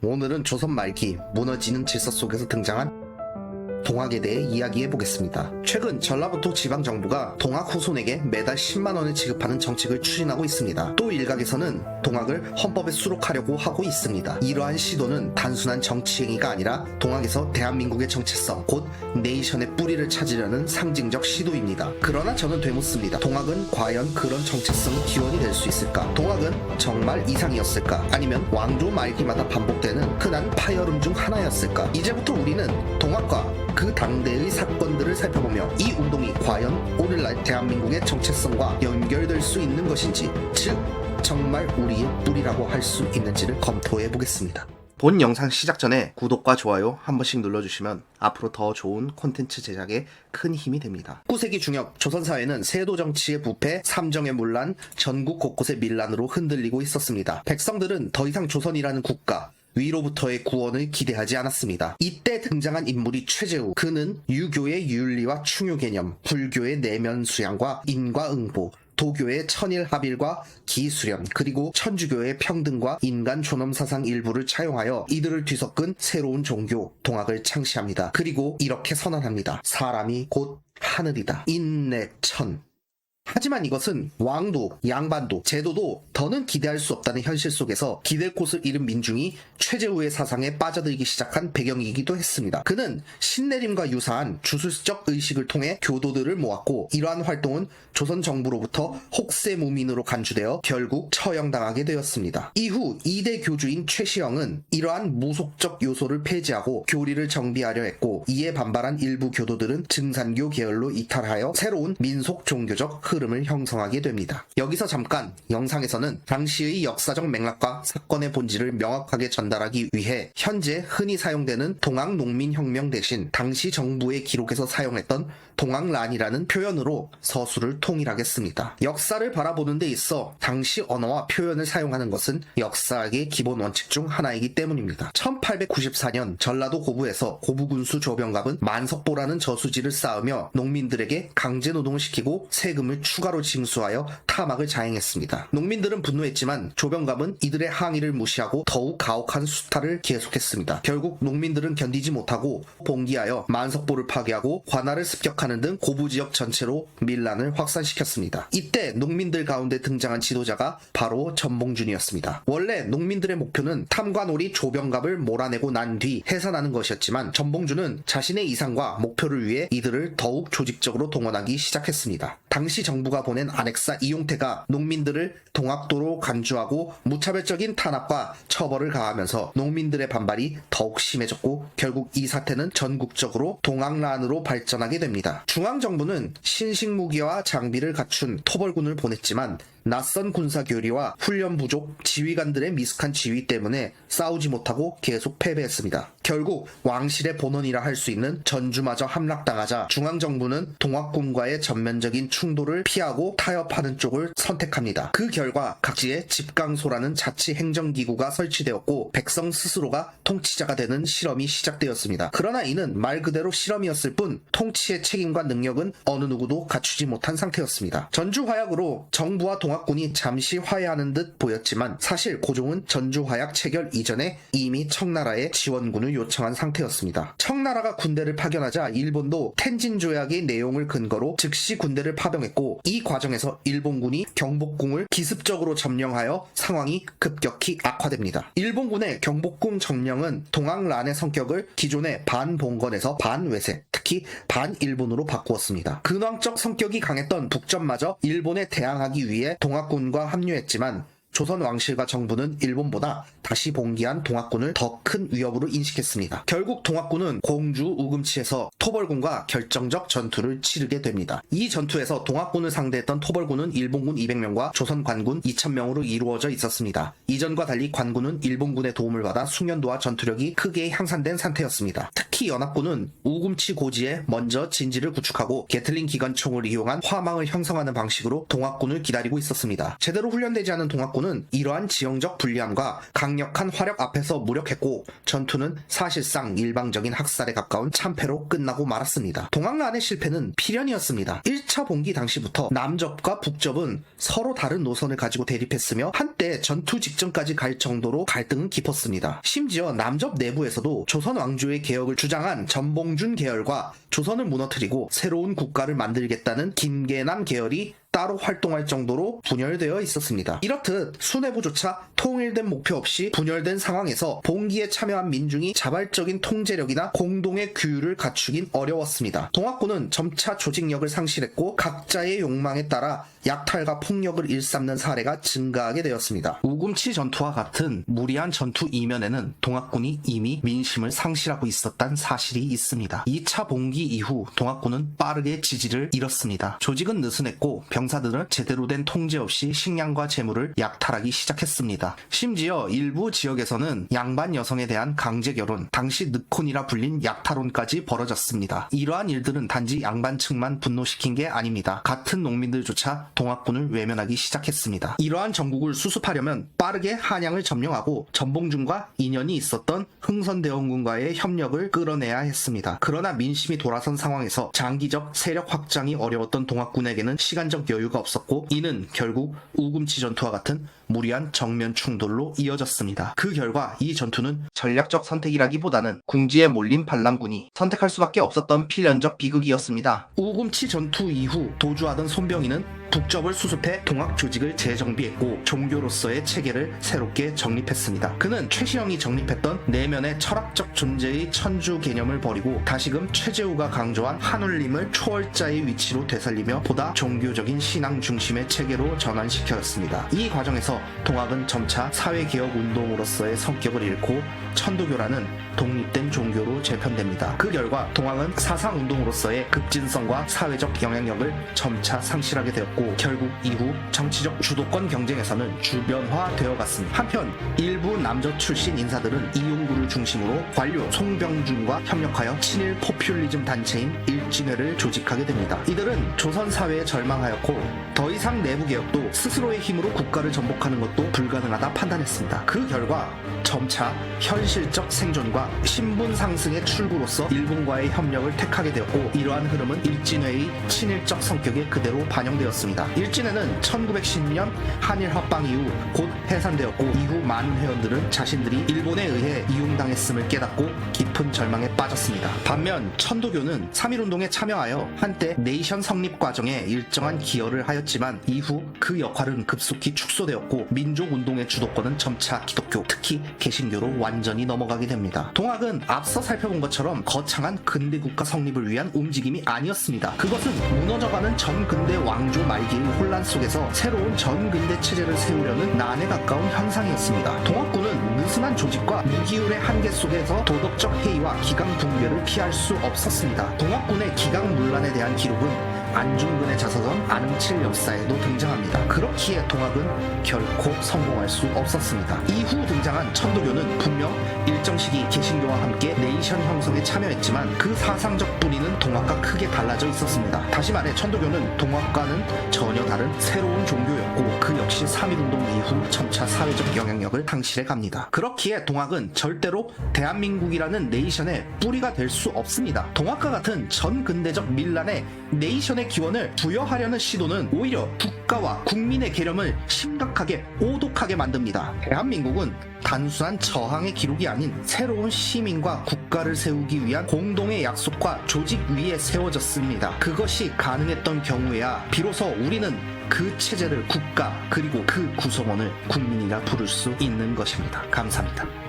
오늘은 조선 말기 무너지는 질서 속에서 등장한 동학에 대해 이야기해보겠습니다. 최근 전라북도 지방정부가 동학 후손에게 매달 10만원을 지급하는 정책을 추진하고 있습니다. 또 일각에서는 동학을 헌법에 수록하려고 하고 있습니다. 이러한 시도는 단순한 정치행위가 아니라 동학에서 대한민국의 정체성, 곧 네이션의 뿌리를 찾으려는 상징적 시도입니다. 그러나 저는 되묻습니다. 동학은 과연 그런 정체성의 기원이 될 수 있을까? 동학은 정말 이상이었을까? 아니면 왕조 말기마다 반복되는 흔한 파열음 중 하나였을까? 이제부터 우리는 동학과 그 당대의 사건들을 살펴보며 이 운동이 과연 오늘날 대한민국의 정체성과 연결될 수 있는 것인지, 즉 정말 우리의 뿌리라고 할 수 있는지를 검토해 보겠습니다. 본 영상 시작 전에 구독과 좋아요 한 번씩 눌러주시면 앞으로 더 좋은 콘텐츠 제작에 큰 힘이 됩니다. 19세기 중엽 조선사회는 세도 정치의 부패, 삼정의 문란, 전국 곳곳의 밀란으로 흔들리고 있었습니다. 백성들은 더 이상 조선이라는 국가, 위로부터의 구원을 기대하지 않았습니다. 이때 등장한 인물이 최재우. 그는 유교의 윤리와 충효 개념, 불교의 내면 수양과 인과응보, 도교의 천일합일과 기수련, 그리고 천주교의 평등과 인간 존엄 사상 일부를 차용하여 이들을 뒤섞은 새로운 종교 동학을 창시합니다. 그리고 이렇게 선언합니다. 사람이 곧 하늘이다. 인내천. 하지만 이것은 왕도, 양반도, 제도도 더는 기대할 수 없다는 현실 속에서 기댈 곳을 잃은 민중이 최재우의 사상에 빠져들기 시작한 배경이기도 했습니다. 그는 신내림과 유사한 주술적 의식을 통해 교도들을 모았고, 이러한 활동은 조선 정부로부터 혹세무민으로 간주되어 결국 처형당하게 되었습니다. 이후 2대 교주인 최시영은 이러한 무속적 요소를 폐지하고 교리를 정비하려 했고, 이에 반발한 일부 교도들은 증산교 계열로 이탈하여 새로운 민속 종교적 흐름을 형성하게 됩니다. 여기서 잠깐 영상에서는 당시의 역사적 맥락과 사건의 본질을 명확하게 전달하기 위해 현재 흔히 사용되는 동학농민혁명 대신 당시 정부의 기록에서 사용했던 동학란이라는 표현으로 서술을 통일하겠습니다. 역사를 바라보는 데 있어 당시 언어와 표현을 사용하는 것은 역사학의 기본 원칙 중 하나이기 때문입니다. 1894년 전라도 고부에서 고부군수 조병갑은 만석보라는 저수지를 쌓으며 농민들에게 강제노동을 시키고 세금을 추가로 징수하여 타막을 자행했습니다. 농민들은 분노했지만 조병갑은 이들의 항의를 무시하고 더욱 가혹한 수탈을 계속했습니다. 결국 농민들은 견디지 못하고 봉기하여 만석보를 파괴하고 관할을 습격하는 등 고부 지역 전체로 밀란을 확산시켰습니다. 이때 농민들 가운데 등장한 지도자가 바로 전봉준이었습니다. 원래 농민들의 목표는 탐관오리 조병갑을 몰아내고 난 뒤 해산하는 것이었지만 전봉준은 자신의 이상과 목표를 위해 이들을 더욱 조직적으로 동원하기 시작했습니다. 당시 정부가 보낸 안핵사 이용태가 농민들을 동학도로 간주하고 무차별적인 탄압과 처벌을 가하면서 농민들의 반발이 더욱 심해졌고, 결국 이 사태는 전국적으로 동학란으로 발전하게 됩니다. 중앙정부는 신식무기와 장비를 갖춘 토벌군을 보냈지만 낯선 군사 교리와 훈련 부족, 지휘관들의 미숙한 지휘 때문에 싸우지 못하고 계속 패배했습니다. 결국 왕실의 본원이라 할 수 있는 전주마저 함락당하자 중앙정부는 동학군과의 전면적인 충돌을 피하고 타협하는 쪽을 선택합니다. 그 결과 각지에 집강소라는 자치 행정기구가 설치되었고, 백성 스스로가 통치자가 되는 실험이 시작되었습니다. 그러나 이는 말 그대로 실험이었을 뿐 통치의 책임과 능력은 어느 누구도 갖추지 못한 상태였습니다. 전주화약으로 정부와 동학군이 잠시 화해하는 듯 보였지만 사실 고종은 전주화약 체결 이전에 이미 청나라에 지원군을 요청한 상태였습니다. 청나라가 군대를 파견하자 일본도 텐진 조약의 내용을 근거로 즉시 군대를 파병했고, 이 과정에서 일본군이 경복궁을 기습적으로 점령하여 상황이 급격히 악화됩니다. 일본군의 경복궁 점령은 동학란의 성격을 기존의 반봉건에서 반외세, 특히 반일본으로 바꾸었습니다. 근왕적 성격이 강했던 북전마저 일본에 대항하기 위해 동학군과 합류했지만 조선 왕실과 정부는 일본보다 다시 봉기한 동학군을 더 큰 위협으로 인식했습니다. 결국 동학군은 공주 우금치에서 토벌군과 결정적 전투를 치르게 됩니다. 이 전투에서 동학군을 상대했던 토벌군은 일본군 200명과 조선 관군 2000명으로 이루어져 있었습니다. 이전과 달리 관군은 일본군의 도움을 받아 숙련도와 전투력이 크게 향상된 상태였습니다. 특히 터키 연합군은 우금치 고지에 먼저 진지를 구축하고 게틀링 기관총을 이용한 화망을 형성하는 방식으로 동학군을 기다리고 있었습니다. 제대로 훈련되지 않은 동학군은 이러한 지형적 불리함과 강력한 화력 앞에서 무력했고 전투는 사실상 일방적인 학살에 가까운 참패로 끝나고 말았습니다. 동학란의 실패는 필연이었습니다. 1차 봉기 당시부터 남접과 북접은 서로 다른 노선을 가지고 대립했으며 한때 전투 직전까지 갈 정도로 갈등은 깊었습니다. 심지어 남접 내부에서도 조선 왕조의 개혁을 주장한 전봉준 계열과 조선을 무너뜨리고 새로운 국가를 만들겠다는 김계남 계열이 따로 활동할 정도로 분열되어 있었습니다. 이렇듯 수뇌부조차 통일된 목표 없이 분열된 상황에서 봉기에 참여한 민중이 자발적인 통제력이나 공동의 규율을 갖추긴 어려웠습니다. 동학군은 점차 조직력을 상실했고 각자의 욕망에 따라 약탈과 폭력을 일삼는 사례가 증가하게 되었습니다. 우금치 전투와 같은 무리한 전투 이면에는 동학군이 이미 민심을 상실하고 있었다는 사실이 있습니다. 2차 봉기 이후 동학군은 빠르게 지지를 잃었습니다. 조직은 느슨했고 병사들은 제대로 된 통제 없이 식량과 재물을 약탈하기 시작했습니다. 심지어 일부 지역에서는 양반 여성에 대한 강제 결혼, 당시 늑혼이라 불린 약탈혼까지 벌어졌습니다. 이러한 일들은 단지 양반 측만 분노시킨 게 아닙니다. 같은 농민들조차 동학군을 외면하기 시작했습니다. 이러한 정국을 수습하려면 빠르게 한양을 점령하고 전봉준과 인연이 있었던 흥선대원군과의 협력을 끌어내야 했습니다. 그러나 민심이 돌아선 상황에서 장기적 세력 확장이 어려웠던 동학군에게는 시간적 여유가 없었고 이는 결국 우금치 전투와 같은 무리한 정면 충돌로 이어졌습니다. 그 결과 이 전투는 전략적 선택이라기보다는 궁지에 몰린 반란군이 선택할 수밖에 없었던 필연적 비극이었습니다. 우금치 전투 이후 도주하던 손병희는 북접을 수습해 동학 조직을 재정비했고 종교로서의 체계를 새롭게 정립했습니다. 그는 최시영이 정립했던 내면의 철학적 존재의 천주 개념을 버리고 다시금 최재우가 강조한 한울림을 초월자의 위치로 되살리며 보다 종교적인 신앙 중심의 체계로 전환시켰습니다. 이 과정에서 동학은 점차 사회개혁 운동으로서의 성격을 잃고 천도교라는 독립된 종교로 재편됩니다. 그 결과 동학은 사상운동으로서의 급진성과 사회적 영향력을 점차 상실하게 되었고 결국 이후 정치적 주도권 경쟁에서는 주변화되어 갔습니다. 한편 일부 남접 출신 인사들은 이용구를 중심으로 관료 송병준과 협력하여 친일 포퓰리즘 단체인 일진회를 조직하게 됩니다. 이들은 조선 사회에 절망하였고 더 이상 내부 개혁도 스스로의 힘으로 국가를 전복하는 것도 불가능하다 판단했습니다. 그 결과 점차 현실적 생존과 신분 상승의 출구로서 일본과의 협력을 택하게 되었고 이러한 흐름은 일진회의 친일적 성격에 그대로 반영되었습니다. 일진회는 1910년 한일 합방 이후 곧 해산되었고 이후 많은 회원들은 자신들이 일본에 의해 이용당했음을 깨닫고 깊은 절망에 빠졌습니다. 반면 천도교는 3.1운동에 참여하여 한때 네이션 성립 과정에 일정한 기여를 하였지만 이후 그 역할은 급속히 축소되었고 민족운동의 주도권은 점차 기독교, 특히 개신교로 완전히 넘어가게 됩니다. 동학은 앞서 살펴본 것처럼 거창한 근대국가 성립을 위한 움직임이 아니었습니다. 그것은 무너져가는 전근대 왕조 말기의 혼란 속에서 새로운 전근대 체제를 세우려는 난에 가까운 현상이었습니다. 동학군은 느슨한 조직과 무기율의 한계 속에서 도덕적 해이와 기강 붕괴를 피할 수 없었습니다. 동학군의 기강 문란에 대한 기록은 안중근의 자서전 안흥칠 역사에도 등장합니다. 그렇기에 동학은 결코 성공할 수 없었습니다. 이후 등장한 천도교는 분명 일정 시기 개신교와 함께 네이션 형성에 참여했지만 그 사상적 뿌리는 동학과 크게 달라져 있었습니다. 다시 말해 천도교는 동학과는 전혀 다른 새로운 종교였고 그 역시 3.1운동 이후 점차 사회적 영향력을 상실해 갑니다. 그렇기에 동학은 절대로 대한민국이라는 네이션의 뿌리가 될 수 없습니다. 동학과 같은 전근대적 밀란에 네이션의 기원을 부여하려는 시도는 오히려 국가와 국민의 개념을 심각하게 오독하게 만듭니다. 대한민국은 단순한 저항의 기록이 아닌 새로운 시민과 국가를 세우기 위한 공동의 약속과 조직 위에 세워졌습니다. 그것이 가능했던 경우에야 비로소 우리는 그 체제를 국가 그리고 그 구성원을 국민이라 부를 수 있는 것입니다. 감사합니다.